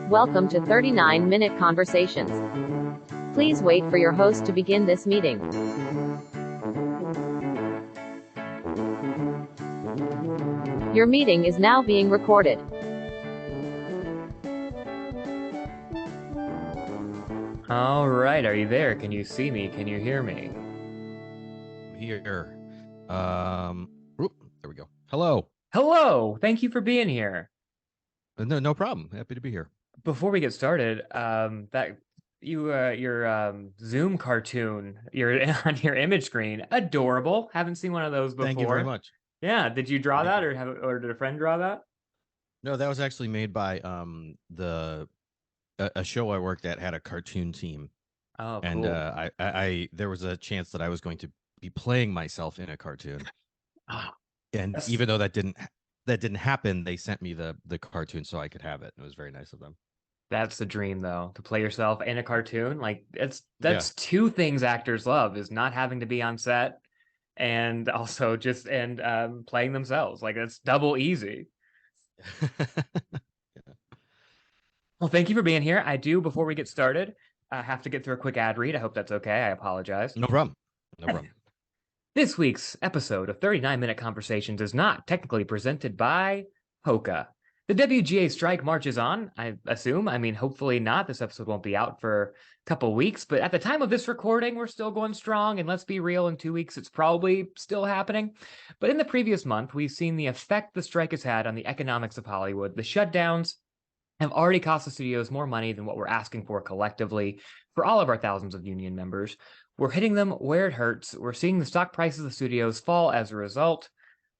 Welcome to 39-Minute Conversations. Please wait for your host to begin this meeting. Your meeting is now being recorded. All right, are you there? Can you see me? Can you hear me? Here. There we go. Hello. Hello. Thank you for being here. No problem. Happy to be here. Before we get started, your Zoom cartoon, you're on your image screen, adorable. Haven't seen one of those before. Thank you very much. Yeah, did you draw Thank that, you. or did a friend draw that? No, that was actually made by a show I worked at had a cartoon team, Oh, and cool. I there was a chance that I was going to be playing myself in a cartoon, and even though that didn't happen, they sent me the cartoon so I could have it. It was very nice of them. That's the dream, though, to play yourself in a cartoon. Like that's two things actors love: is not having to be on set, and also just playing themselves. Like it's double easy. Well, thank you for being here. Before we get started, I have to get through a quick ad read. I hope that's okay. I apologize. No problem. No problem. This week's episode of 39-Minute Conversations is not technically presented by Hoka. The WGA strike marches on, I assume. I mean, hopefully not. This episode won't be out for a couple weeks, but at the time of this recording, we're still going strong, and let's be real, in 2 weeks, it's probably still happening. But in the previous month, we've seen the effect the strike has had on the economics of Hollywood. The shutdowns have already cost the studios more money than what we're asking for collectively for all of our thousands of union members. We're hitting them where it hurts. We're seeing the stock prices of the studios fall as a result,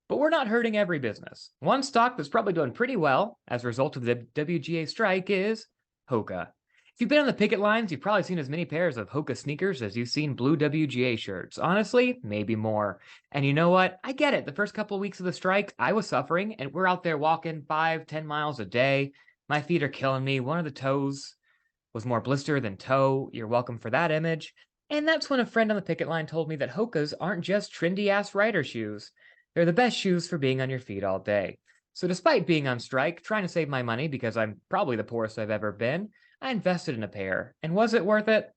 but we're not hurting every business. One stock that's probably doing pretty well as a result of the WGA strike is Hoka. If you've been on the picket lines, you've probably seen as many pairs of Hoka sneakers as you've seen blue WGA shirts. Honestly, maybe more. And you know what? I get it. The first couple of weeks of the strike, I was suffering, and we're out there walking 5-10 miles a day. My feet are killing me. One of the toes was more blister than toe. You're welcome for that image. And that's when a friend on the picket line told me that Hokas aren't just trendy-ass rider shoes. They're the best shoes for being on your feet all day. So despite being on strike, trying to save my money because I'm probably the poorest I've ever been, I invested in a pair. And was it worth it?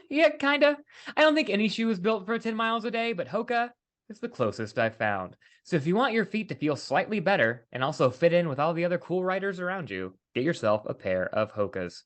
Yeah, kinda. I don't think any shoe is built for 10 miles a day, but Hoka is the closest I've found. So if you want your feet to feel slightly better and also fit in with all the other cool riders around you, get yourself a pair of Hokas.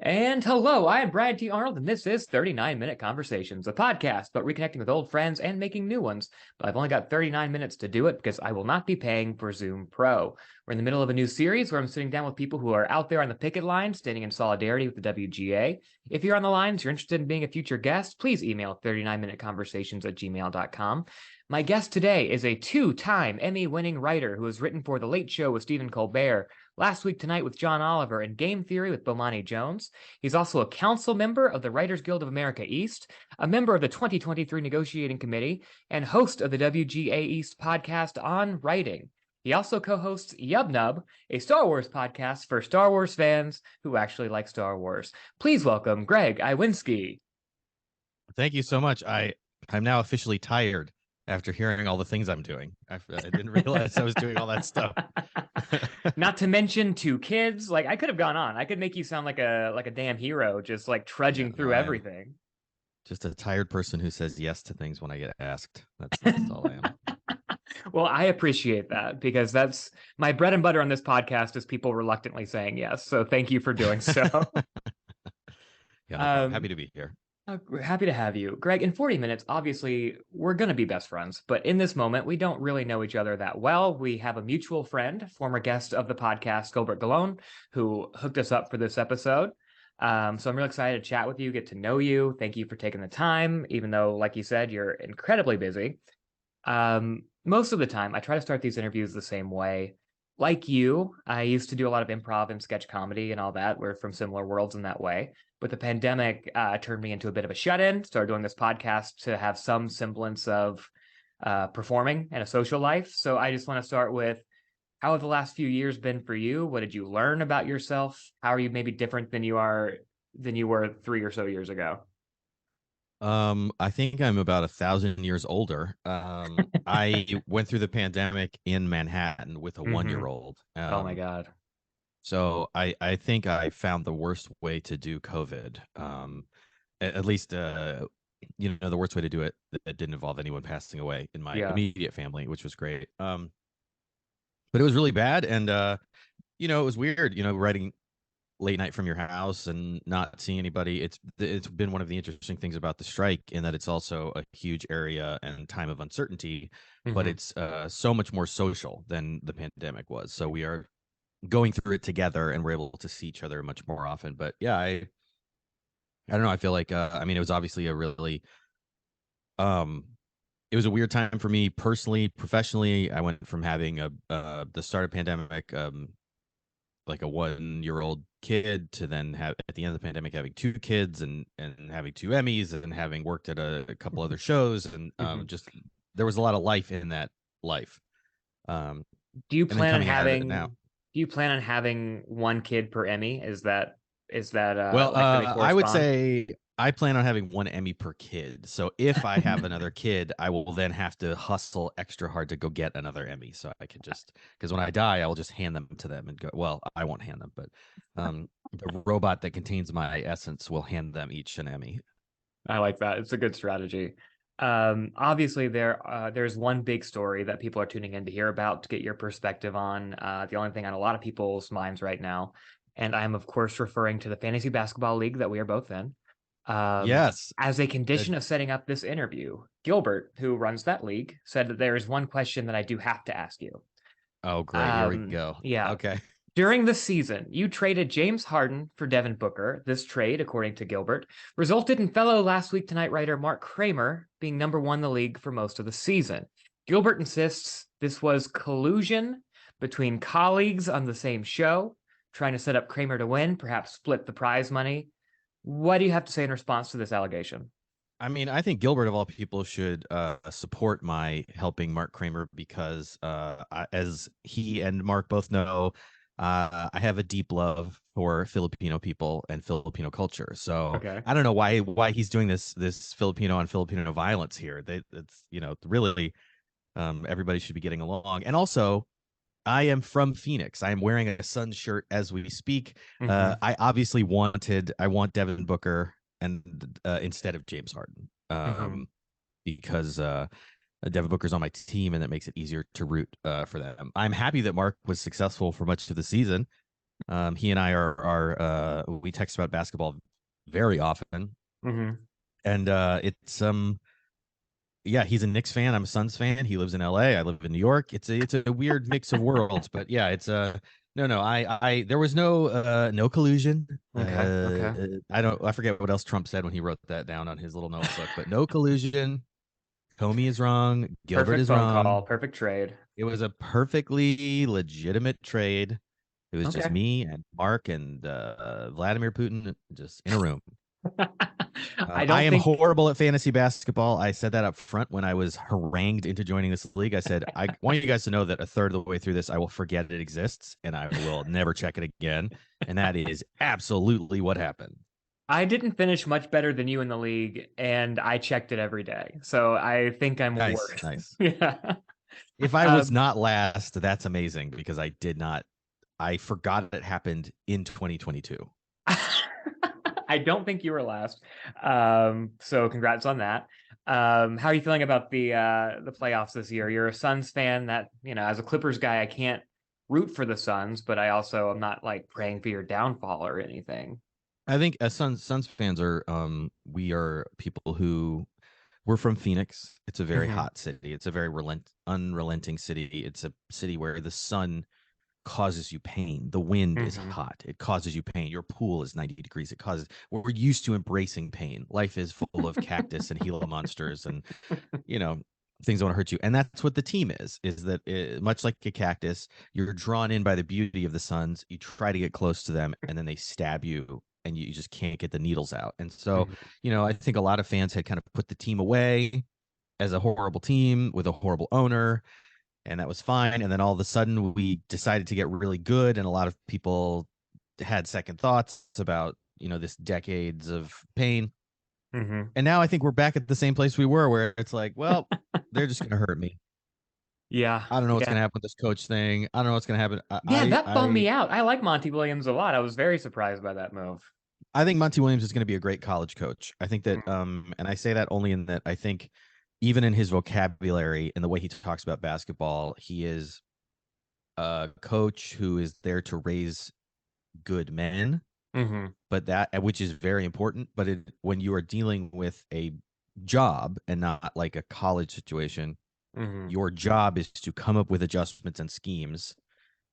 And hello, I am Brad T. Arnold, and this is 39-Minute Conversations, a podcast about reconnecting with old friends and making new ones. But I've only got 39 minutes to do it because I will not be paying for Zoom Pro. We're in the middle of a new series where I'm sitting down with people who are out there on the picket line, standing in solidarity with the WGA. If you're on the lines, you're interested in being a future guest, please email 39minuteconversations@gmail.com. My guest today is a two-time Emmy-winning writer who has written for The Late Show with Stephen Colbert, Last Week Tonight with John Oliver, and Game Theory with Bomani Jones. He's also a council member of the Writers Guild of America East, a member of the 2023 Negotiating Committee, and host of the WGA East podcast on writing. He also co-hosts Yub Nub, a Star Wars podcast for Star Wars fans who actually like Star Wars. Please welcome Greg Iwinski. Thank you so much. I'm now officially tired after hearing all the things I'm doing. I didn't realize I was doing all that stuff. Not to mention 2 kids. Like I could have gone on. I could make you sound like a damn hero, just like trudging through everything. Just a tired person who says yes to things when I get asked. That's all I am. Well, I appreciate that because that's my bread and butter on this podcast is people reluctantly saying yes. So thank you for doing so. Yeah, no problem. Happy to be here. Happy to have you. Greg, in 40 minutes, obviously, we're going to be best friends. But in this moment, we don't really know each other that well. We have a mutual friend, former guest of the podcast, Gilbert Galone, who hooked us up for this episode. So I'm really excited to chat with you, get to know you. Thank you for taking the time, even though, like you said, you're incredibly busy. Most of the time, I try to start these interviews the same way. Like you, I used to do a lot of improv and sketch comedy and all that. We're from similar worlds in that way. But the pandemic turned me into a bit of a shut-in, started doing this podcast to have some semblance of performing and a social life. So I just want to start with, how have the last few years been for you? What did you learn about yourself? How are you maybe different than you were 3 or so years ago? I think I'm about 1,000 years older. I went through the pandemic in Manhattan with a Mm-hmm. 1-year-old. Oh my God. So I think I found the worst way to do COVID. At least the worst way to do it that didn't involve anyone passing away in my Yeah. immediate family, which was great. But it was really bad, and it was weird. Writing late night from your house and not seeing anybody. It's been one of the interesting things about the strike in that it's also a huge area and time of uncertainty, but Mm-hmm. it's so much more social than the pandemic was. So we are going through it together, and we're able to see each other much more often. But yeah, I don't know. I feel like it was obviously a really um it was a weird time for me personally, professionally. I went from having the start of pandemic like a 1-year-old kid to then have at the end of the pandemic having 2 kids and having 2 Emmys and having worked at a couple other shows and Mm-hmm. just there was a lot of life in that life. Um, Do you and then plan on coming out of it having now. do you plan on having one kid per Emmy? Is that Well, likely to I would correspond? say I plan on having 1 Emmy per kid. So if I have another kid, I will then have to hustle extra hard to go get another Emmy. So I can just because when I die, I will just hand them to them and go. Well, I won't hand them, but the robot that contains my essence will hand them each an Emmy. I like that. It's a good strategy. Obviously, there's one big story that people are tuning in to hear about to get your perspective on. The only thing on a lot of people's minds right now, and I'm of course referring to the fantasy basketball league that we are both in. Yes. As a condition of setting up this interview, Gilbert, who runs that league, said that there is one question that I do have to ask you. Oh, great. Here we go. Yeah, Okay. during the season, you traded James Harden for Devin Booker. This trade, according to Gilbert, resulted in fellow Last Week Tonight writer Mark Kramer being #1 in the league for most of the season. Gilbert insists this was collusion between colleagues on the same show, trying to set up Kramer to win, perhaps split the prize money. What do you have to say in response to this allegation? I think Gilbert of all people should support my helping Mark Kramer because, as he and Mark both know, I have a deep love for Filipino people and Filipino culture. So Okay. I don't know why he's doing this Filipino on Filipino violence here. It's really everybody should be getting along. And also, I am from Phoenix. I am wearing a Suns shirt as we speak. Mm-hmm. I want Devin Booker and instead of James Harden, Mm-hmm. because Devin Booker's on my team, and that makes it easier to root for them. I'm happy that Mark was successful for much of the season. He and I are we text about basketball very often, Mm-hmm. and it's yeah, he's a Knicks fan. I'm a Suns fan. He lives in LA. I live in New York. It's a weird mix of worlds, but yeah, it's no. I there was no collusion. Okay. Okay. I forget what else Trump said when he wrote that down on his little notebook, but no collusion. Comey is wrong. Gilbert Perfect is phone call. wrong. Perfect trade. It was a perfectly legitimate trade. It was just Okay. me and Mark and Vladimir Putin just in a room. I I don't am think horrible at fantasy basketball. I said that up front when I was harangued into joining this league. I said, I want you guys to know that a third of the way through this, I will forget it exists and I will never check it again. And that is absolutely what happened. I didn't finish much better than you in the league, and I checked it every day. So I think I'm Nice, worse. nice. Yeah. If I was Um, not last, that's amazing because I forgot it happened in 2022. I don't think you were last. So congrats on that. How are you feeling about the playoffs this year? You're a Suns fan that, as a Clippers guy, I can't root for the Suns, but I also am not like praying for your downfall or anything. I think as Suns fans are we are people who we're from Phoenix. It's a very Hmm. hot city. It's a very unrelenting city. It's a city where the sun causes you pain. The wind is Hmm. hot. It causes you pain. Your pool is 90 degrees. We're used to embracing pain. Life is full of cactus and Gila monsters and, you know, things that want to hurt you. And that's what the team is that much like a cactus, you're drawn in by the beauty of the Suns. You try to get close to them and then they stab you and you just can't get the needles out. And so, Hmm. I think a lot of fans had kind of put the team away as a horrible team with a horrible owner, and that was fine. And then all of a sudden, we decided to get really good, and a lot of people had second thoughts about this decades of pain. Mm-hmm. And now I think we're back at the same place we were, where it's like, well, they're just going to hurt me. Yeah. I don't know what's Yeah. going to happen with this coach thing. I don't know what's going to happen. Yeah, that bummed me out. I like Monty Williams a lot. I was very surprised by that move. I think Monty Williams is going to be a great college coach. I think that, Mm. and I say that only in that I think even in his vocabulary and the way he talks about basketball, he is a coach who is there to raise good men, Mm-hmm. but that, which is very important. But when you are dealing with a job and not like a college situation, Mm-hmm. your job is to come up with adjustments and schemes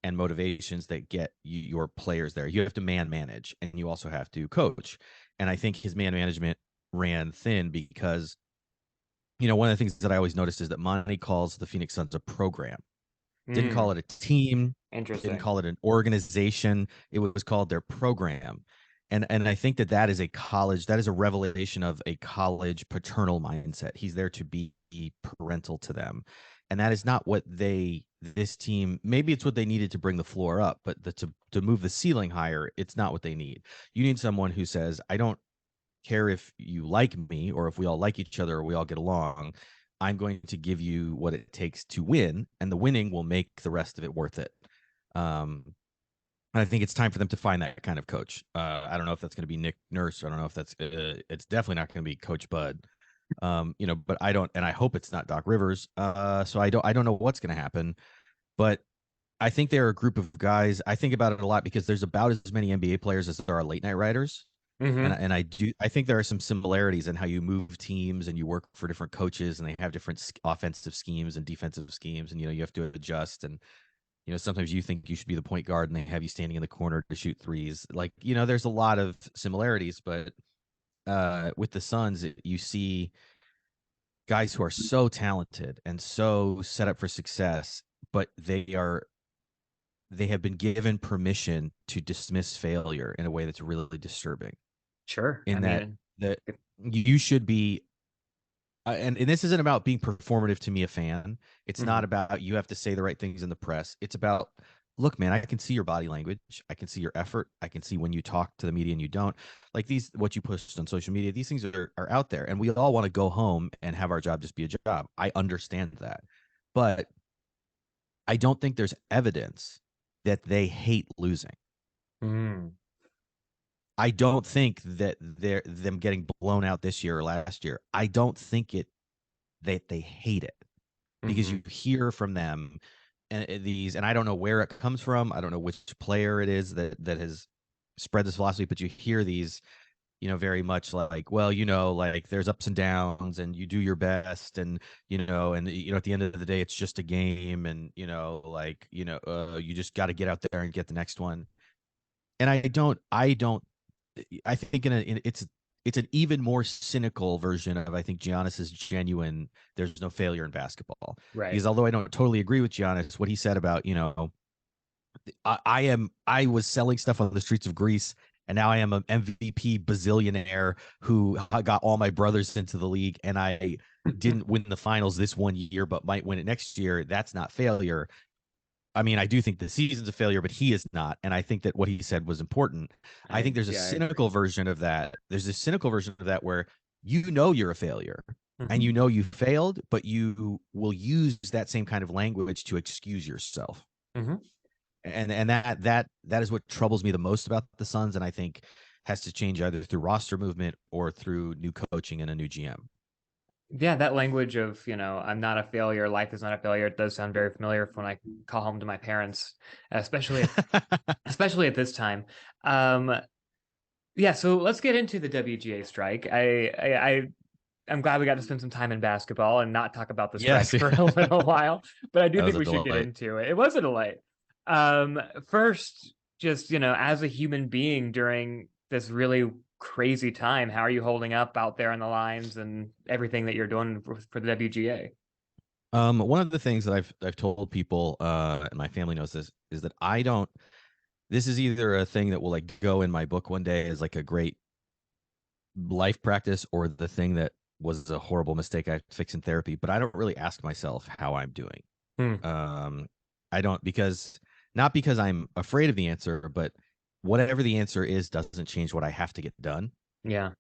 and motivations that get your players there. You have to manage, and you also have to coach. And I think his man management ran thin because, one of the things that I always noticed is that Monty calls the Phoenix Suns a program. Didn't call Mm. it a team, didn't Interesting. call it an organization. It was called their program. And I think that is a revelation of a college paternal mindset. He's there to be parental to them. And that is not what this team, maybe it's what they needed to bring the floor up, but to move the ceiling higher, it's not what they need. You need someone who says, I don't care if you like me or if we all like each other or we all get along. I'm going to give you what it takes to win, and the winning will make the rest of it worth it. And I think it's time for them to find that kind of coach. I don't know if that's going to be Nick Nurse. I don't know if that's. It's definitely not going to be Coach Bud. But I don't, and I hope it's not Doc Rivers. So I don't know what's going to happen. But I think they're a group of guys. I think about it a lot because there's about as many NBA players as there are late night writers. Mm-hmm. I think there are some similarities in how you move teams and you work for different coaches and they have different offensive schemes and defensive schemes, and you have to adjust. And sometimes you think you should be the point guard and they have you standing in the corner to shoot threes. Like, there's a lot of similarities, but with the Suns, you see guys who are so talented and so set up for success, but they have been given permission to dismiss failure in a way that's really disturbing. Sure. I In that mean, that you should be, and this isn't about being performative to me, a fan. It's mm-hmm. not about you have to say the right things in the press. It's about, look, man, I can see your body language. I can see your effort. I can see when you talk to the media and you don't. Like what you post on social media, these things are out there. And we all want to go home and have our job just be a job. I understand that. But I don't think there's evidence that they hate losing. Mm-hmm. I don't think that them getting blown out this year or last year. I don't think that they hate it, because Mm-hmm. you hear from them and I don't know where it comes from. I don't know which player it is that has spread this philosophy, but you hear these, very much like, well, like there's ups and downs and you do your best, and at the end of the day, it's just a game, and you just got to get out there and get the next one. And I think it's an even more cynical version of, I think, Giannis's genuine "there's no failure in basketball." Right. Because although I don't totally agree with Giannis, what he said about, I was selling stuff on the streets of Greece, and now I am an MVP bazillionaire who got all my brothers into the league, and I didn't win the finals this one year, but might win it next year. That's not failure. I mean, I do think the season's a failure, but he is not. And I think that what he said was important. I think there's a I agree. cynical version of that. There's a cynical version of that where you're a failure and Mm-hmm. you failed, but you will use that same kind of language to excuse yourself. Mm-hmm. And that is what troubles me the most about the Suns, and I think has to change either through roster movement or through new coaching and a new GM. Yeah, that language of, I'm not a failure, life is not a failure. It does sound very familiar when I call home to my parents, especially at this time. Um, yeah, so let's get into the WGA strike. I'm glad we got to spend some time in basketball and not talk about the strike Yes. for a little while, but I do That was think a we should get delight. into it. It was a delight. First, just, as a human being during this really crazy time, how are you holding up out there on the lines and everything that you're doing for the WGA? One of the things that I've told people, and my family knows this, is that this is either a thing that will like go in my book one day as like a great life practice, or the thing that was a horrible mistake I have to fix in therapy. But I don't really ask myself how I'm doing. Hmm. I don't, not because I'm afraid of the answer, but whatever the answer is doesn't change what I have to get done. Yeah.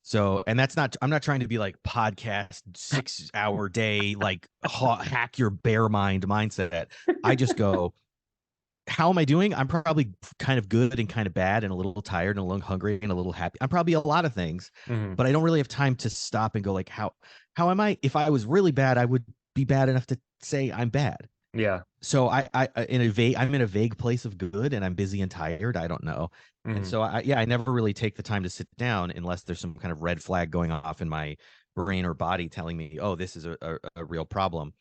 So, and that's not, I'm not trying to be like podcast 6 hour day, like hack your bear mindset. I just go, how am I doing? I'm probably kind of good and kind of bad and a little tired and a little hungry and a little happy. I'm probably a lot of things, but I don't really have time to stop and go like, how am I? If I was really bad, I would be bad enough to say I'm bad. Yeah. So I'm in a vague place of good, and I'm busy and tired. I don't know. And so I never really take the time to sit down unless there's some kind of red flag going off in my brain or body telling me, oh, this is a real problem.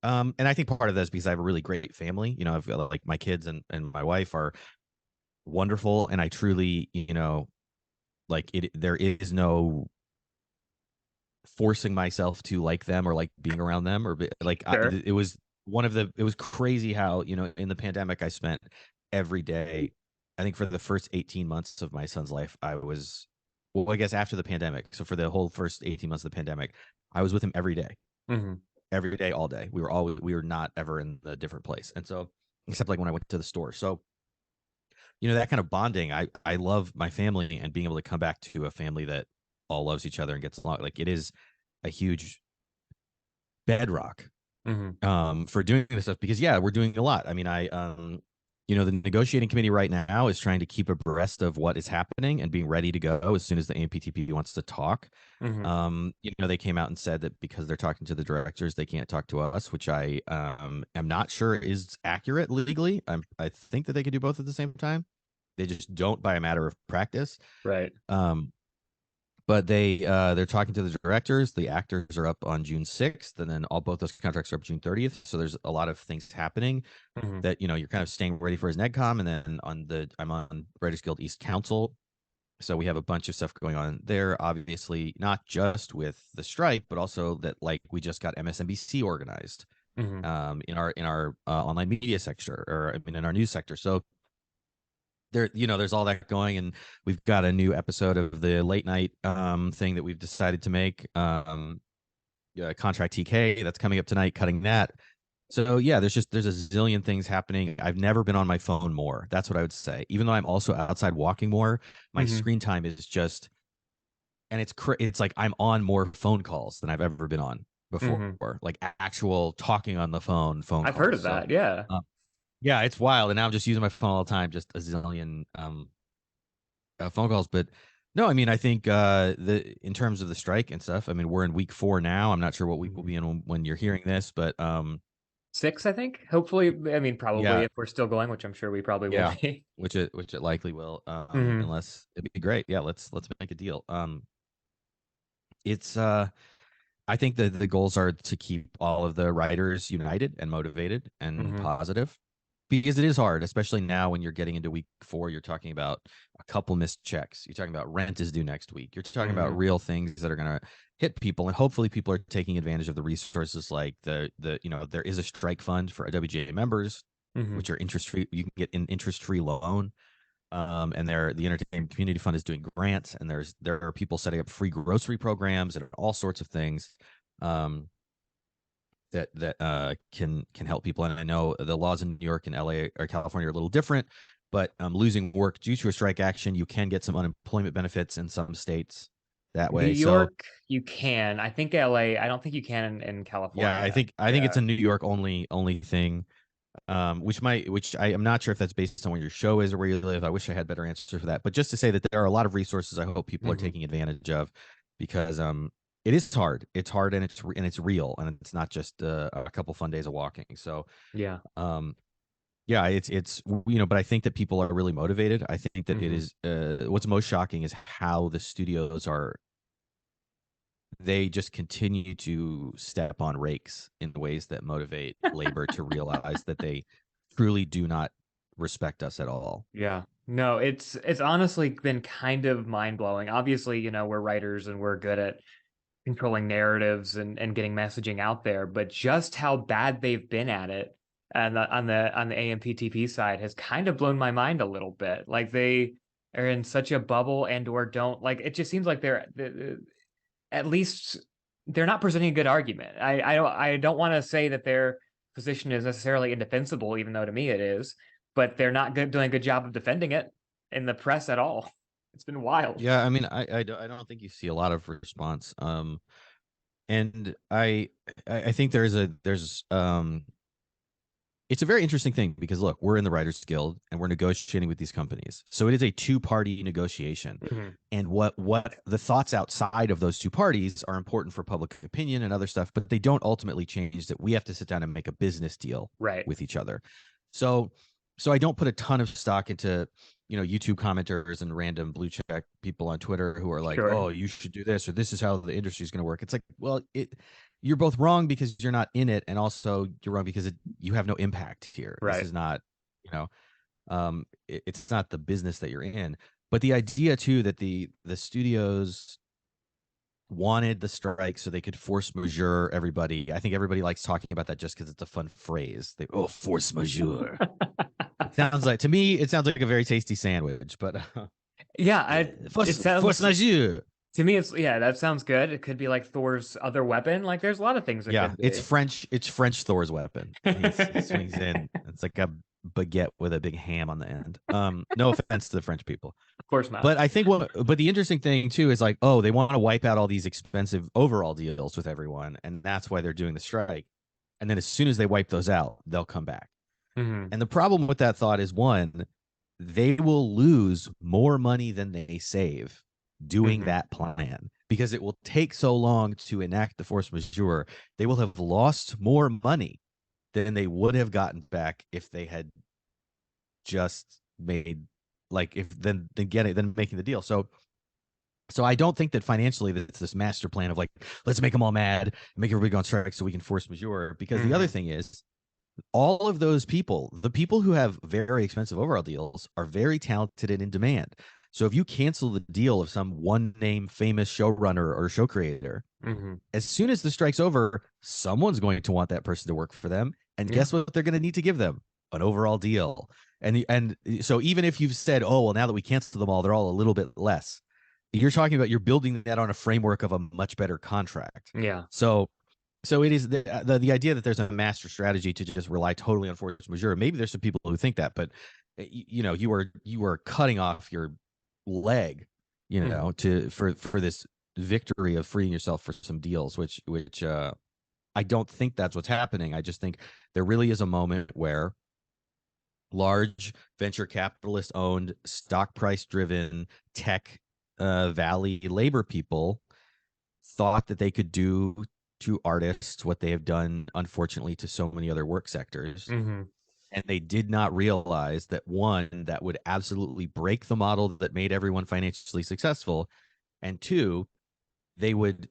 And I think part of that is because I have a really great family. You know, I've like my kids and my wife are wonderful, and I truly, like there is no forcing myself to like them or like being around them or like Sure. it was it was crazy how, in the pandemic I spent every day. I think for the first 18 months of my son's life, well, I guess after the pandemic. So for the whole first 18 months of the pandemic, I was with him every day, every day, all day. We were not ever in a different place. And so, except like when I went to the store. So, that kind of bonding, I love my family, and being able to come back to a family that all loves each other and gets along. Like, it is a huge bedrock for doing this stuff, because we're doing a lot. I mean, the negotiating committee right now is trying to keep abreast of what is happening and being ready to go as soon as the AMPTP wants to talk. They came out and said that because they're talking to the directors, they can't talk to us, which I am not sure is accurate legally. I think that they could do both at the same time. They just don't by a matter of practice. Right. But they're talking to the directors. The actors are up on June 6th, and then both those contracts are up June 30th. So there's a lot of things happening that, you're kind of staying ready for as NEDCOM. And then I'm on Writers Guild East Council. So we have a bunch of stuff going on there, obviously, not just with the strike, but also that, like, we just got MSNBC organized in our online media sector, or I mean, in our news sector. So there's all that going, and we've got a new episode of the late night thing that we've decided to make, Contract TK, that's coming up tonight, cutting that. So there's a zillion things happening. I've never been on my phone more. That's what I would say. Even though I'm also outside walking more, my screen time is just, and it's like I'm on more phone calls than I've ever been on before, like actual talking on the phone I've calls. heard of that. Yeah. Yeah, it's wild. And now I'm just using my phone all the time, just a zillion phone calls. But no, I mean, I think in terms of the strike and stuff, I mean, we're in week 4 now. I'm not sure what week we'll be in when you're hearing this, but 6, I think. Hopefully, I mean, probably, if we're still going, which I'm sure we probably will be. which it likely will, unless it'd be great. Yeah, let's make a deal. It's I think the goals are to keep all of the writers united and motivated and positive, because it is hard, especially now when you're getting into week 4. You're talking about a couple missed checks. You're talking about rent is due next week. You're talking about real things that are going to hit people, and hopefully people are taking advantage of the resources, like there is a strike fund for WGA members, which are interest free. You can get an interest free loan. And the Entertainment Community Fund is doing grants, and there are people setting up free grocery programs and all sorts of things that can help people. And I know the laws in New York and LA or California are a little different, but losing work due to a strike action, you can get some unemployment benefits in some states that way. New York, you can. I think LA, I don't think you can in California. Yeah, I think it's a New York only thing. Which I am not sure if that's based on where your show is or where you live. I wish I had better answers for that. But just to say that there are a lot of resources I hope people are taking advantage of, because it is hard. It's hard, and it's real, and it's not just a couple fun days of walking. So it's but I think that people are really motivated. I think that it is what's most shocking is how the studios are. They just continue to step on rakes in ways that motivate labor to realize that they truly do not respect us at all. Yeah. No, it's honestly been kind of mind-blowing. Obviously, we're writers and we're good at controlling narratives and getting messaging out there, but just how bad they've been at it and on the AMPTP side has kind of blown my mind a little bit. Like, they are in such a bubble, and or don't, like, it just seems like they're at least they're not presenting a good argument. I don't want to say that their position is necessarily indefensible, even though to me it is, but they're not doing a good job of defending it in the press at all. It's been wild. Yeah, I mean, I don't think you see a lot of response. And I think there's it's a very interesting thing because look, we're in the Writers Guild and we're negotiating with these companies. So it is a two-party negotiation. And what the thoughts outside of those two parties are important for public opinion and other stuff, but they don't ultimately change that we have to sit down and make a business deal Right. with each other. So I don't put a ton of stock into, YouTube commenters and random blue check people on Twitter who are like, Sure. oh, you should do this, or this is how the industry is going to work. It's like, well, you're both wrong because you're not in it, and also you're wrong because you have no impact here. Right. This is not, it's not the business that you're in. But the idea too that the studios wanted the strike so they could force majeure everybody. I think everybody likes talking about that just because it's a fun phrase. Force majeure. To me, it sounds like a very tasty sandwich, but yeah, force majeure. To me, that sounds good. It could be like Thor's other weapon. Like, there's a lot of things. It's French. It's French Thor's weapon. He swings in. It's like a baguette with a big ham on the end. No offense to the French people, of course not. But I think but the interesting thing too is like, oh, they want to wipe out all these expensive overall deals with everyone, and that's why they're doing the strike. And then as soon as they wipe those out, they'll come back. And the problem with that thought is, one, they will lose more money than they save doing that plan because it will take so long to enact the force majeure. They will have lost more money than they would have gotten back if they had just made then making the deal. So I don't think that financially that's this master plan of like, let's make them all mad and make everybody go on strike so we can force majeure. Because the other thing is, all of those people, the people who have very expensive overall deals, are very talented and in demand. So if you cancel the deal of some one name famous showrunner or show creator, as soon as the strike's over, someone's going to want that person to work for them. And guess what they're going to need to give them? An overall deal. And so even if you've said, oh, well, now that we canceled them all, they're all a little bit less. You're talking about, you're building that on a framework of a much better contract. Yeah. So it is the idea that there's a master strategy to just rely totally on force majeure. Maybe there's some people who think that, but you are cutting off your leg, for this victory of freeing yourself for some deals, which I don't think that's what's happening. I just think there really is a moment where large venture capitalist owned, stock price driven tech valley labor people thought that they could do to artists what they have done, unfortunately, to so many other work sectors. And they did not realize that, one, that would absolutely break the model that made everyone financially successful, and two, they would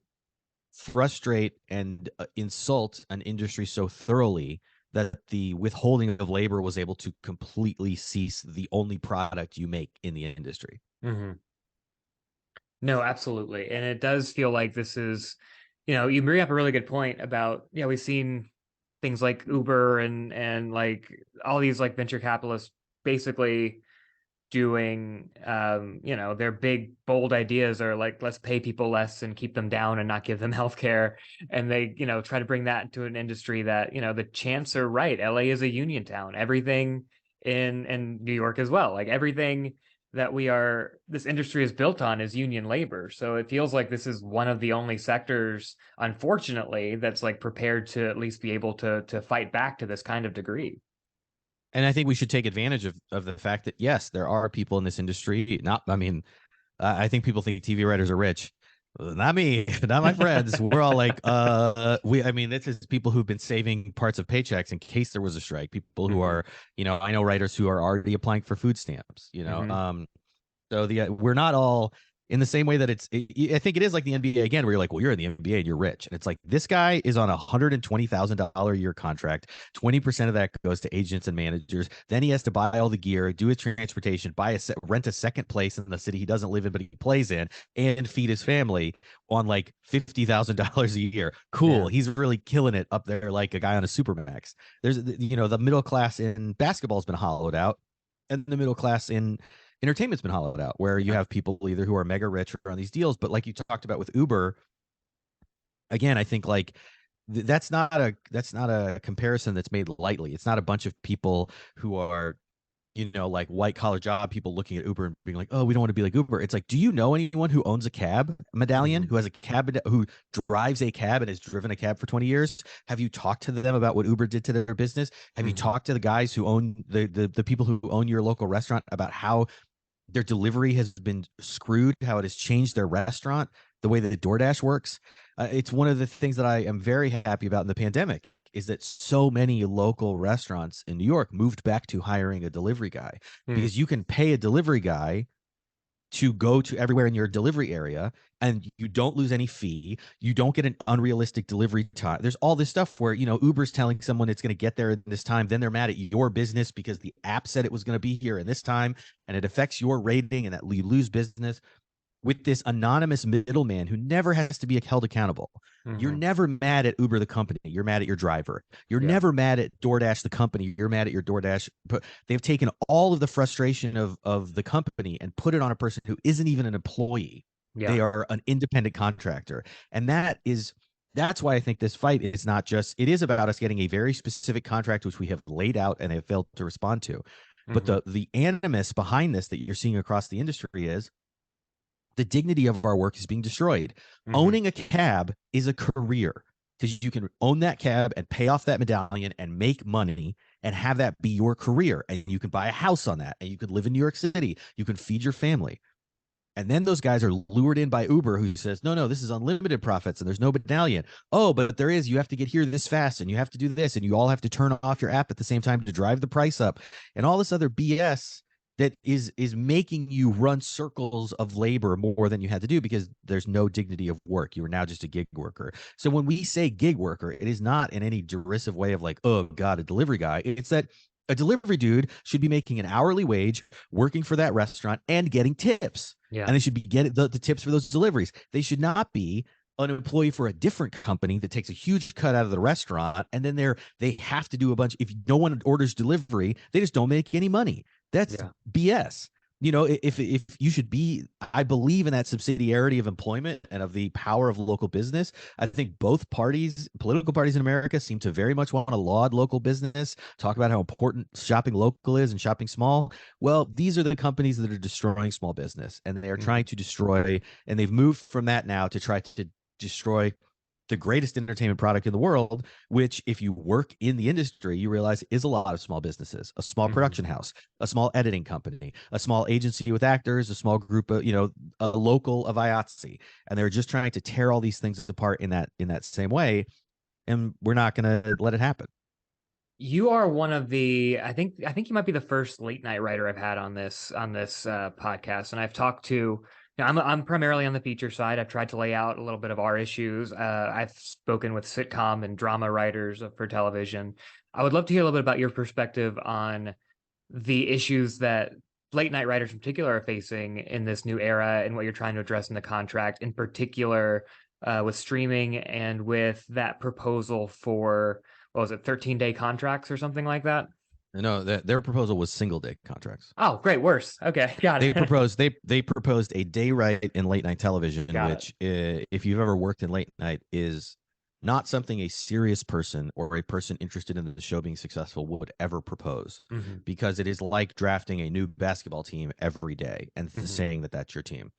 frustrate and insult an industry so thoroughly that the withholding of labor was able to completely cease the only product you make in the industry. No, absolutely. And it does feel like this is, you bring up a really good point about, we've seen things like Uber and like all these like venture capitalists basically doing, their big, bold ideas are like, let's pay people less and keep them down and not give them healthcare. And they, try to bring that into an industry that, the chants are right. LA is a union town. Everything in New York as well. Like everything that this industry is built on is union labor. So it feels like this is one of the only sectors, unfortunately, that's like prepared to at least be able to fight back to this kind of degree. And I think we should take advantage of the fact that, yes, there are people in this industry. I think people think TV writers are rich. Not me, not my friends. We're all like, this is people who've been saving parts of paychecks in case there was a strike. People who are, I know writers who are already applying for food stamps, So we're not all in the same way that I think it is like the NBA again, where you're like, well, you're in the NBA and you're rich. And it's like, this guy is on $120,000 a year contract. 20% of that goes to agents and managers. Then he has to buy all the gear, do his transportation, rent a second place in the city he doesn't live in, but he plays in, and feed his family on like $50,000 a year. Cool. Yeah. He's really killing it up there like a guy on a Supermax. There's, the middle class in basketball has been hollowed out, and the middle class in entertainment's been hollowed out, where you have people either who are mega rich or on these deals. But like you talked about with Uber, again, I think like that's not a comparison that's made lightly. It's not a bunch of people who are like white collar job people looking at Uber and being like, oh, we don't want to be like Uber. It's like, do you know anyone who owns a cab medallion, who has a cab, who drives a cab and has driven a cab for 20 years? Have you talked to them about what Uber did to their business? Have you talked to the guys who own the people who own your local restaurant about how their delivery has been screwed, how it has changed their restaurant, the way that DoorDash works? It's one of the things that I am very happy about in the pandemic, is that so many local restaurants in New York moved back to hiring a delivery guy, because you can pay a delivery guy to go to everywhere in your delivery area and you don't lose any fee. You don't get an unrealistic delivery time. There's all this stuff where, Uber's telling someone it's going to get there in this time. Then they're mad at your business because the app said it was going to be here in this time, and it affects your rating and that you lose business with this anonymous middleman who never has to be held accountable. You're never mad at Uber, the company. You're mad at your driver. You're never mad at DoorDash, the company. You're mad at your DoorDash. But they've taken all of the frustration of the company and put it on a person who isn't even an employee. They are an independent contractor. And that's why I think this fight is not just, it is about us getting a very specific contract, which we have laid out and have failed to respond to. But the animus behind this that you're seeing across the industry is the dignity of our work is being destroyed. Owning a cab is a career, because you can own that cab and pay off that medallion and make money and have that be your career. And you can buy a house on that, and you can live in New York City. You can feed your family. And then those guys are lured in by Uber, who says, no, this is unlimited profits and there's no medallion. Oh, but there is. You have to get here this fast and you have to do this, and you all have to turn off your app at the same time to drive the price up, and all this other BS that is making you run circles of labor more than you had to do, because there's no dignity of work. You are now just a gig worker. So when we say gig worker, it is not in any derisive way of like, oh God, a delivery guy. It's that a delivery dude should be making an hourly wage, working for that restaurant and getting tips. Yeah. And they should be getting the tips for those deliveries. They should not be an employee for a different company that takes a huge cut out of the restaurant, and then they have to do a bunch. If no one orders delivery, they just don't make any money. That's BS. If you should be, I believe in that subsidiarity of employment and of the power of local business. I think both parties, political parties in America, seem to very much want to laud local business, talk about how important shopping local is and shopping small. Well, these are the companies that are destroying small business, and they are trying to destroy, and they've moved from that now to try to destroy the greatest entertainment product in the world, which, if you work in the industry, you realize is a lot of small businesses, a small production house, a small editing company, a small agency with actors, a small group of, a local of IATSE. And they're just trying to tear all these things apart in that same way. And we're not going to let it happen. You are one of the, I think you might be the first late night writer I've had on this podcast. And I've talked to, I'm primarily on the feature side. I've tried to lay out a little bit of our issues. I've spoken with sitcom and drama writers for television. I would love to hear a little bit about your perspective on the issues that late night writers in particular are facing in this new era, and what you're trying to address in the contract, in particular with streaming and with that proposal for, what was it, 13-day contracts or something like that? No, their proposal was single-day contracts. Oh, great. Worse. Okay, got it. They proposed a day rate in late night television, which, if you've ever worked in late night, is not something a serious person or a person interested in the show being successful would ever propose, because it is like drafting a new basketball team every day and saying that that's your team.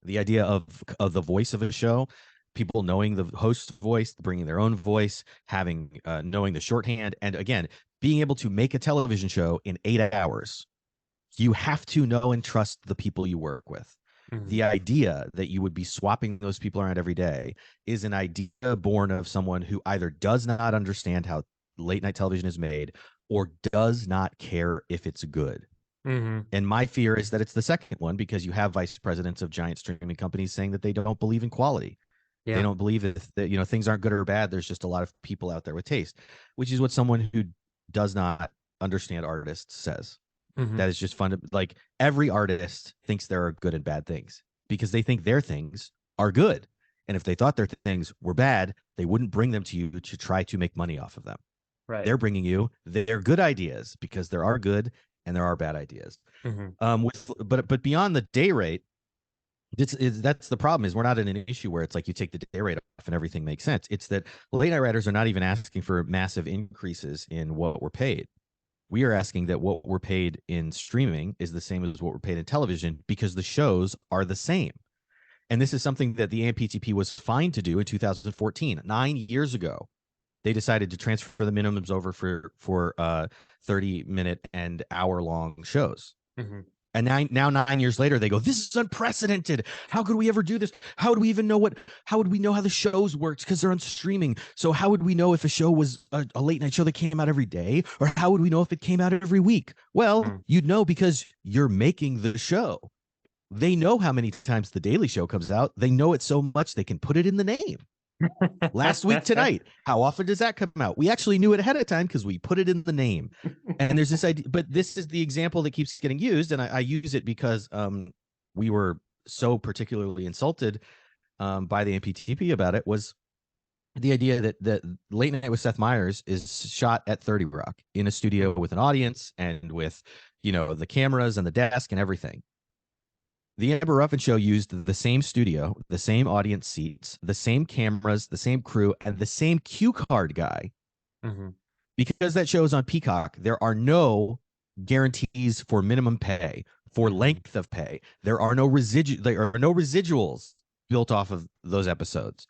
The idea of the voice of a show, people knowing the host's voice, bringing their own voice, having knowing the shorthand, and again, being able to make a television show in 8 hours. You have to know and trust the people you work with. The idea that you would be swapping those people around every day is an idea born of someone who either does not understand how late night television is made, or does not care if it's good. And my fear is that it's the second one, because you have vice presidents of giant streaming companies saying that they don't believe in quality. They don't believe that things aren't good or bad. There's just a lot of people out there with taste, which is what someone who does not understand artists says. That is just fun. Like, every artist thinks there are good and bad things, because they think their things are good. And if they thought their things were bad, they wouldn't bring them to you to try to make money off of them. Right. They're bringing you their good ideas, because there are good and there are bad ideas. But beyond the day rate, that's the problem, is we're not in an issue where it's like you take the day rate off and everything makes sense. It's that late night writers are not even asking for massive increases in what we're paid. We are asking that what we're paid in streaming is the same as what we're paid in television because the shows are the same. And this is something that the AMPTP was fine to do in 2014, 9 years ago. They decided to transfer the minimums over for 30-minute and hour-long shows. Mm-hmm. And now 9 years later, they go, this is unprecedented. How could we ever do this? How would we even know how would we know how the shows worked? Because they're on streaming. So how would we know if a show was a late night show that came out every day? Or how would we know if it came out every week? Well, you'd know because you're making the show. They know how many times the Daily Show comes out. They know it so much they can put it in the name. Last week tonight, how often does that come out? We actually knew it ahead of time because we put it in the name. And there's this idea, but this is the example that keeps getting used, and I use it because we were so particularly insulted by the MPTP about it. Was the idea that Late Night with Seth Meyers is shot at 30 Rock in a studio with an audience and with the cameras and the desk and everything. The Amber Ruffin Show used the same studio, the same audience seats, the same cameras, the same crew, and the same cue card guy. Mm-hmm. Because that show is on Peacock, there are no guarantees for minimum pay, for length of pay. There are no residuals built off of those episodes.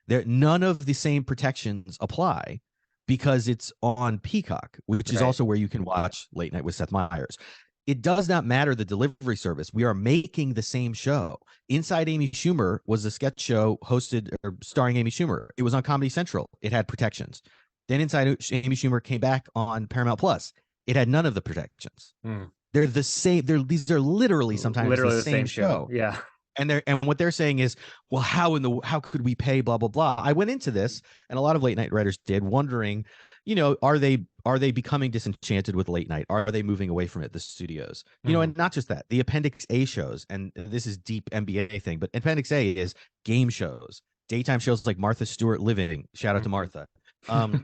None of the same protections apply because it's on Peacock, which is also where you can watch Late Night with Seth Meyers. It does not matter the delivery service. We are making the same show. Inside Amy Schumer was a sketch show hosted or starring Amy Schumer. It was on Comedy Central. It had protections. Then Inside Amy Schumer came back on Paramount Plus. It had none of the protections. They're the same. These are literally sometimes the same show. Yeah. And what they're saying is, well, how could we pay blah blah blah? I went into this, and a lot of late night writers did, wondering, are they becoming disenchanted with late night? Are they moving away from it, the studios? And not just that, the Appendix A shows, and this is deep MBA thing, but Appendix A is game shows, daytime shows like Martha Stewart Living. Shout out to Martha. But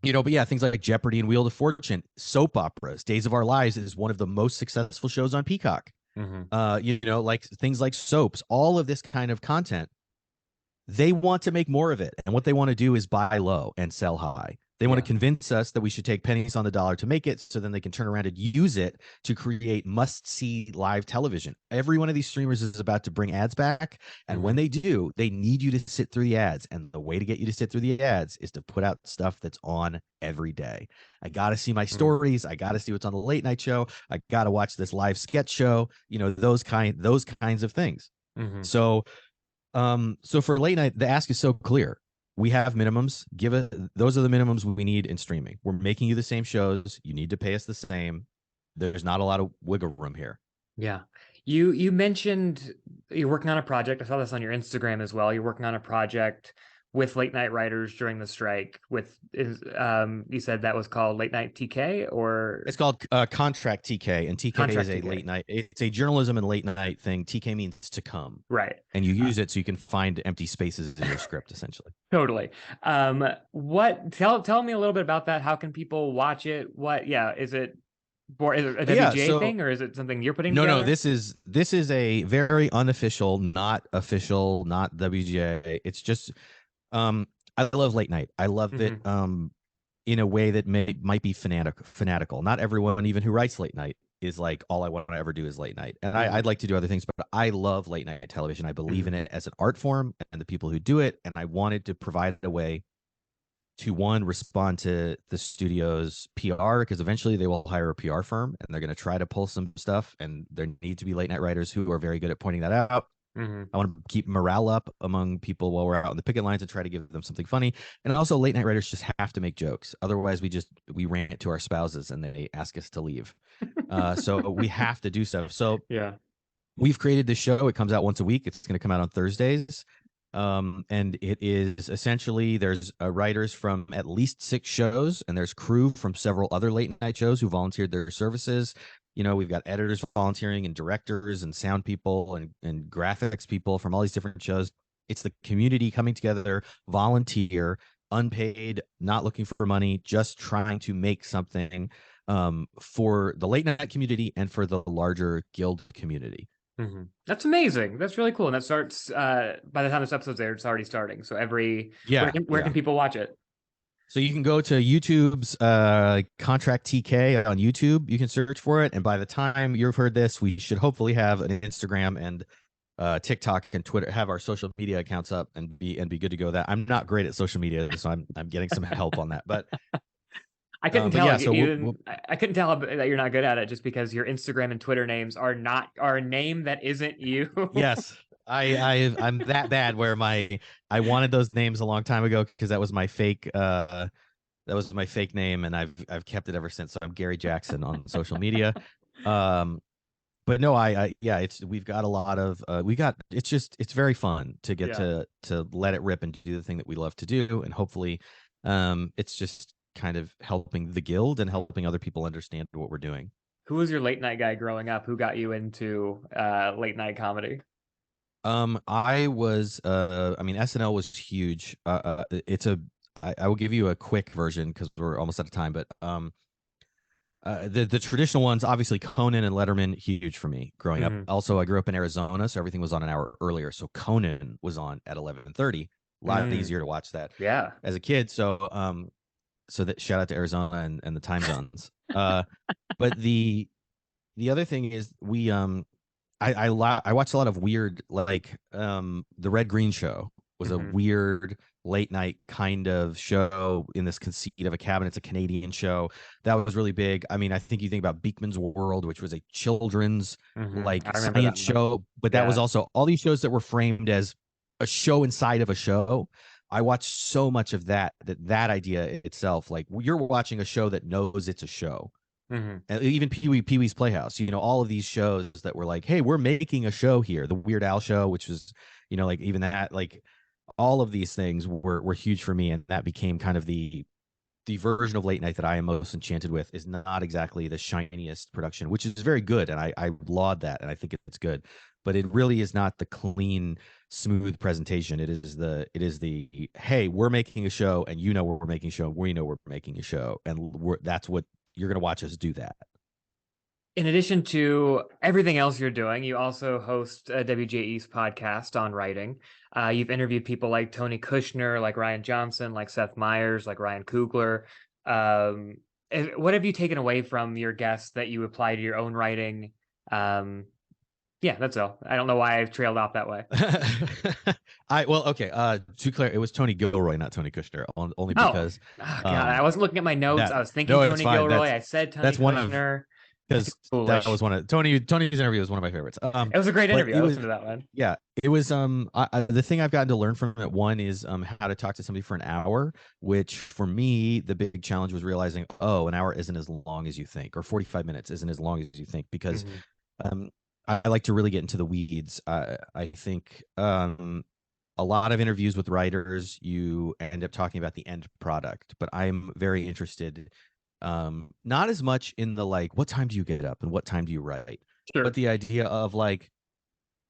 yeah, things like Jeopardy and Wheel of Fortune, soap operas. Days of Our Lives is one of the most successful shows on Peacock. Like things like soaps, all of this kind of content. They want to make more of it. And what they want to do is buy low and sell high. They want to convince us that we should take pennies on the dollar to make it, so then they can turn around and use it to create must-see live television. Every one of these streamers is about to bring ads back. And when they do, they need you to sit through the ads. And the way to get you to sit through the ads is to put out stuff that's on every day. I got to see my stories. I got to see what's on the late night show. I got to watch this live sketch show, those kinds of things. So for late night, the ask is so clear. We have minimums. Those are the minimums we need in streaming. We're making you the same shows. You need to pay us the same. There's not a lot of wiggle room here. Yeah. You mentioned you're working on a project. I saw this on your Instagram as well. You're working on a project with late night writers during the strike. You said that was called Late Night TK, or it's called Contract TK, and TK is a late night. It's a journalism and late night thing. TK means to come, right? And you use it so you can find empty spaces in your script, essentially. Totally. Tell me a little bit about that. How can people watch it? Is it a WGA thing, or is it something you're putting together? No, this is a very unofficial, not official, not WGA. It's just I love late night. I love it in a way that might be fanatical. Not everyone, even who writes late night, is like, all I want to ever do is late night. And I'd like to do other things, but I love late night television. I believe in it as an art form and the people who do it. And I wanted to provide a way to, one, respond to the studio's PR, because eventually they will hire a PR firm and they're going to try to pull some stuff. And there need to be late night writers who are very good at pointing that out. I want to keep morale up among people while we're out on the picket lines and try to give them something funny. And also, late night writers just have to make jokes. Otherwise, we rant to our spouses and they ask us to leave. So we have to do stuff. So we've created this show. It comes out once a week. It's going to come out on Thursdays. And it is essentially, there's writers from at least 6 shows, and there's crew from several other late night shows who volunteered their services. We've got editors volunteering and directors and sound people and graphics people from all these different shows. It's the community coming together, volunteer, unpaid, not looking for money, just trying to make something for the late night community and for the larger guild community. That's amazing. That's really cool. And that starts by the time this episode's aired, it's already starting. So where can people watch it? So you can go to YouTube's Contract TK on YouTube. You can search for it, and by the time you've heard this, we should hopefully have an Instagram and TikTok and Twitter, have our social media accounts up and be good to go. That I'm not great at social media, so I'm getting some help on that. But I couldn't but tell yeah, so I couldn't tell that you're not good at it just because your Instagram and Twitter names are a name that isn't you. yes, I'm that bad where I wanted those names a long time ago because that was my fake name, and I've kept it ever since. So I'm Gary Jackson on social media. But no, yeah, we've got a lot of it's very fun to get to let it rip and do the thing that we love to do, and hopefully it's just kind of helping the guild and helping other people understand what we're doing. Who was your late night guy growing up? Who got you into late night comedy? I was I mean, SNL was huge. I will give you a quick version because we're almost out of time, but the traditional ones, obviously Conan and Letterman, huge for me growing up. Also, I grew up in Arizona, so everything was on an hour earlier. So Conan was on at 11:30. A lot easier to watch that as a kid. So so that shout out to Arizona and the time zones. But the other thing is I watched a lot of weird, like the Red Green Show was a weird late night kind of show in this conceit of a cabin. It's a Canadian show that was really big. I mean, I think you think about Beekman's World, which was a children's like science show, but that was also all these shows that were framed as a show inside of a show. I watched so much of that idea itself, like you're watching a show that knows it's a show. And even Pee-wee's Playhouse, all of these shows that were like, hey, we're making a show here. The Weird Al show, which was, like even that, like all of these things were huge for me. And that became kind of the version of late night that I am most enchanted with. Is not exactly the shiniest production, which is very good. And I laud that. And I think it's good, but it really is not the clean, smooth presentation. It is the, hey, we're making a show and we're making a show. We know we're making a show. And that's what you're going to watch us do that. In addition to everything else you're doing, you also host a WGA's podcast on writing. You've interviewed people like Tony Kushner, like Ryan Johnson, like Seth Meyers, like Ryan Coogler. What have you taken away from your guests that you apply to your own writing? Yeah, that's all. I don't know why I've trailed off that way. To clear, it was Tony Gilroy, not Tony Kushner, only because God, I wasn't looking at my notes. I was thinking Tony Gilroy. I said Tony Kushner. Because that was one of Tony's interview was one of my favorites. It was a great interview. I listened to that one. Yeah, it was. The thing I've gotten to learn from it, one is how to talk to somebody for an hour, which for me the big challenge was realizing, an hour isn't as long as you think, or 45 minutes isn't as long as you think, because I like to really get into the weeds. I think a lot of interviews with writers, you end up talking about the end product, but I'm very interested. Not as much in the like, what time do you get up and what time do you write? Sure. But the idea of like,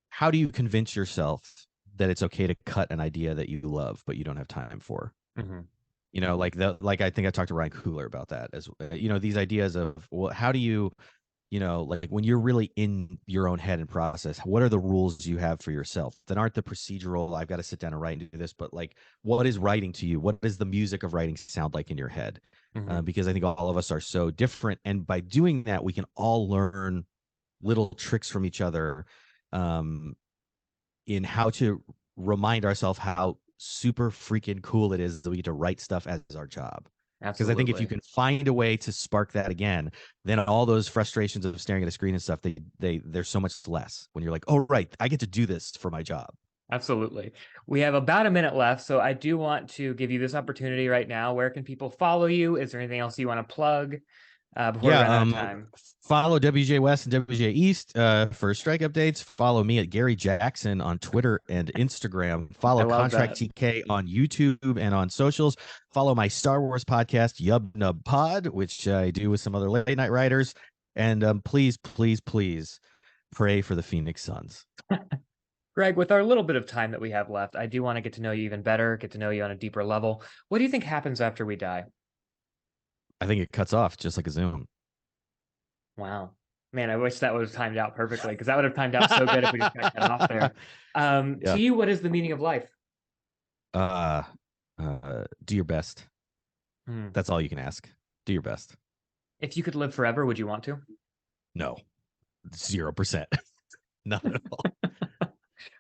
how do you convince yourself that it's okay to cut an idea that you love but you don't have time for? Like I think I talked to Ryan Coogler about that as these ideas of, well, how do you like when you're really in your own head and process, what are the rules you have for yourself that aren't the procedural, I've got to sit down and write and do this, but like, what is writing to you? What does the music of writing sound like in your head? Because I think all of us are so different. And by doing that, we can all learn little tricks from each other in how to remind ourselves how super freaking cool it is that we get to write stuff as our job. Because I think if you can find a way to spark that again, then all those frustrations of staring at a screen and stuff, they're so much less when you're like, oh, right, I get to do this for my job. Absolutely. We have about a minute left, so I do want to give you this opportunity right now. Where can people follow you? Is there anything else you want to plug before we run out of time? Follow WGA West and WGA East for strike updates. Follow me at Gary Jackson on Twitter and Instagram. Follow Contract TK on YouTube and on socials. Follow my Star Wars podcast, Yub Nub Pod, which I do with some other late night writers. And please, please, please pray for the Phoenix Suns. Greg, with our little bit of time that we have left, I do want to get to know you even better, get to know you on a deeper level. What do you think happens after we die? I think it cuts off just like a Zoom. Wow. Man, I wish that would have timed out perfectly, because that would have timed out so good if we just got cut off there. To you, what is the meaning of life? Do your best. That's all you can ask. Do your best. If you could live forever, would you want to? No, 0%. Not at all.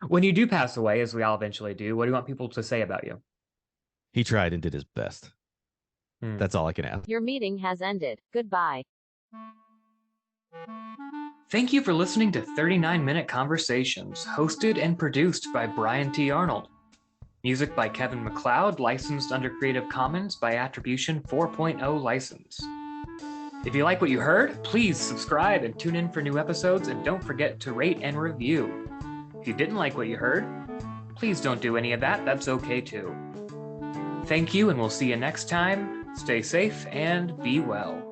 When you do pass away, as we all eventually do, what do you want people to say about you? He tried and did his best. That's all I can ask. Your meeting has ended. Goodbye. Thank you for listening to 39-Minute Conversations, hosted and produced by Brian T. Arnold. Music by Kevin MacLeod, licensed under Creative Commons by Attribution 4.0 license. If you like what you heard, please subscribe and tune in for new episodes, and don't forget to rate and review. If you didn't like what you heard, please don't do any of that. That's okay too. Thank you, and we'll see you next time. Stay safe and be well.